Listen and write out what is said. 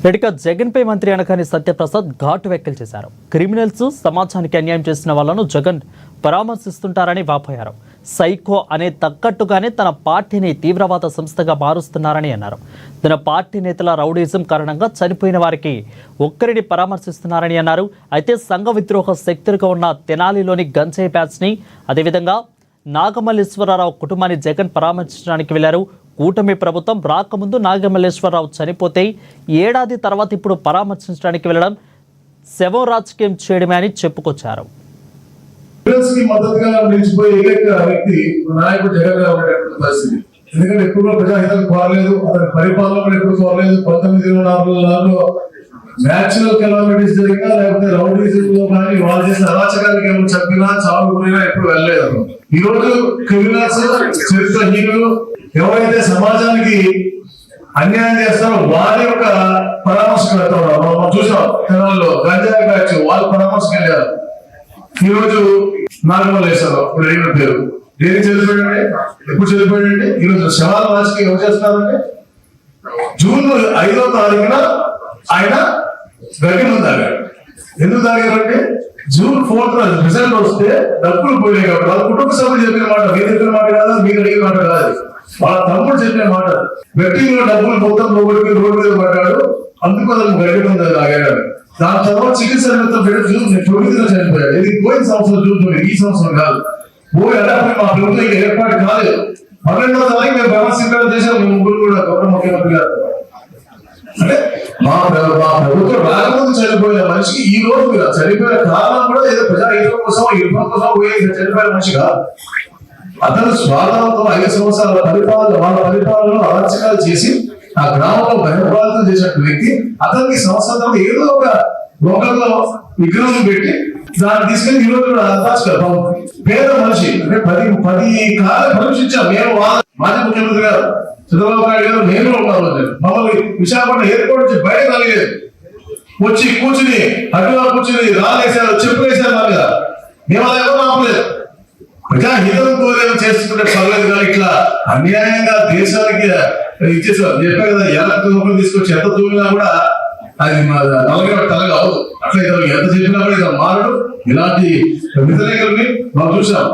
ఇక జగన్ పై మంత్రి అనకాని సత్యప్రసాద్ ఘాటు వ్యాఖ్యలు చేశారు. క్రిమినల్స్ సమాజానికి అన్యాయం చేసిన వాళ్లను జగన్ పరామర్శిస్తుంటారని వాపోయారు. సైకో అనే తగ్గట్టుగానే తన పార్టీని తీవ్రవాద సంస్థగా మారుస్తున్నారని అన్నారు. తన పార్టీ నేతల రౌడీజం కారణంగా చనిపోయిన వారికి ఒక్కరిని పరామర్శిస్తున్నారని అన్నారు. అయితే సంఘ విద్రోహ శక్తులుగా ఉన్న తెనాలిలోని గంజాయి బ్యాచ్ని, అదేవిధంగా నాగమల్లేశ్వరరావు కుటుంబాన్ని జగన్ పరామర్శించడానికి వెళ్లారు. కూటమి ప్రభుత్వం రాకముందు నాగమల్లేశ్వరరావు చనిపోతే ఏడాది తర్వాత ఇప్పుడు పరామర్శించడానికి వెళ్లడం శవం రాజకీయం చేయడమే అని చెప్పుకొచ్చారు. ఎందుకంటే ఎప్పుడు ప్రజాహితం కోరలేదు, అతని పరిపాలన ఎప్పుడు కోరలేదు. 1924లో న్యాచురల్ కెలామిటీస్ జరిగినా లేకపోతే రౌడీజంలో కానీ వాళ్ళు చేసిన అరాచకానికి ఏమో చెప్పినా చావు కూడినా ఎప్పుడు వెళ్ళలేదు. ఈ రోజు క్రిమినల్స్, చరిత్రహీనులు ఎవరైతే సమాజానికి అన్యాయం చేస్తారో వారి యొక్క పరామర్శకు వెళ్తాం. మనం చూసాం తెలంగాణలో గంజాయి బ్యాచ్ వాళ్ళు పరామర్శకు వెళ్ళారు. ఈ రోజు నాగమల్లేశ్వరరావు ఇప్పుడు అడిగిన పేరు దేనికి చనిపోయాడంటే, ఎప్పుడు చనిపోయాడంటే ఈ రోజు శవాల రాజకీయం ఎవరు చేస్తున్నారంటే జూన్ 5వ తారీఖున ఆయన గడ్డి ముందు తాగాడు. ఎందుకు తాగారంటే జూన్ 4th రిజల్ట్ వస్తే డబ్బులు పోయాయి కాబట్టి వాళ్ళ కుటుంబ సభ్యులు చెప్పిన మాట, మీరు చెప్పిన మాట కాదు, మీకు అడిగిన మాట కాదు, వాళ్ళ తమ్ముడు చెప్పిన మాట. వ్యక్తిలో డబ్బులు మొత్తం రోడ్డు మీద పడ్డాడు, అందుకు అతను గడ్డి ముందు తాగాడు. దాని తర్వాత చికిత్స జూన్ 9న చనిపోయాడు. ఇది పోయిన సంవత్సరం జూన్ 9, ఈ సంవత్సరం కాదు. పోయి అప్పుడు మా ప్రభుత్వం ఏర్పాటు కాలేదు. 12వ తారీఖు మేము బ్రహ్మశిఖరం చేసాం. మేము ముగ్గురు కూడా గౌరవ ముఖ్యమంత్రి గారు అంటే మా ప్రభుత్వం రాకముందు చనిపోయిన మనిషికి ఈ రోజు మీరు చనిపోయిన కారణం కూడా ఏదో ప్రజాహితం కోసం యుద్ధం కోసం చనిపోయిన మనిషి కాదు. అతను స్వాతంత్రం 5 సంవత్సరాల వాళ్ళ పరిపాలనలో అరాచకాలు చేసి ఆ గ్రామంలో భయప్రాంతం చేసినట్టు వ్యక్తి అతనికి సంవత్సరం ఏదో ఒక లోకల్లో విగ్రహం పెట్టి దాన్ని తీసుకెళ్లి ఈ రోజు కూడా పేద మనిషి అంటే 10 కాలం పరీక్షించాం. మేము మాజీ ముఖ్యమంత్రి గారు చంద్రబాబు నాయుడు గారు నేను ఉన్నాను. మమ్మల్ని విశాఖపట్నం ఎయిర్పోర్ట్ నుంచి బయట కలిగేది వచ్చి కూర్చుని అటుగా కూర్చుని రాలేసారు, చెప్పులు వేసారు మా మీద. మేము అది ఎవరు ఆపలేదు. ప్రజాహితం కోరేమో చేసుకుంటే పర్లేదు, కానీ ఇట్లా అన్యాయంగా దేశానికి ఇచ్చేసారు. చెప్పే కదా, ఎలా తీసుకొచ్చి ఎంత దూరినా కూడా అది నలగ తలగా అవదు. అట్లా ఎంత చెప్పినా కూడా ఇతను మారడు. ఇలాంటి వ్యతిరేకుల్ని మనం చూసాం.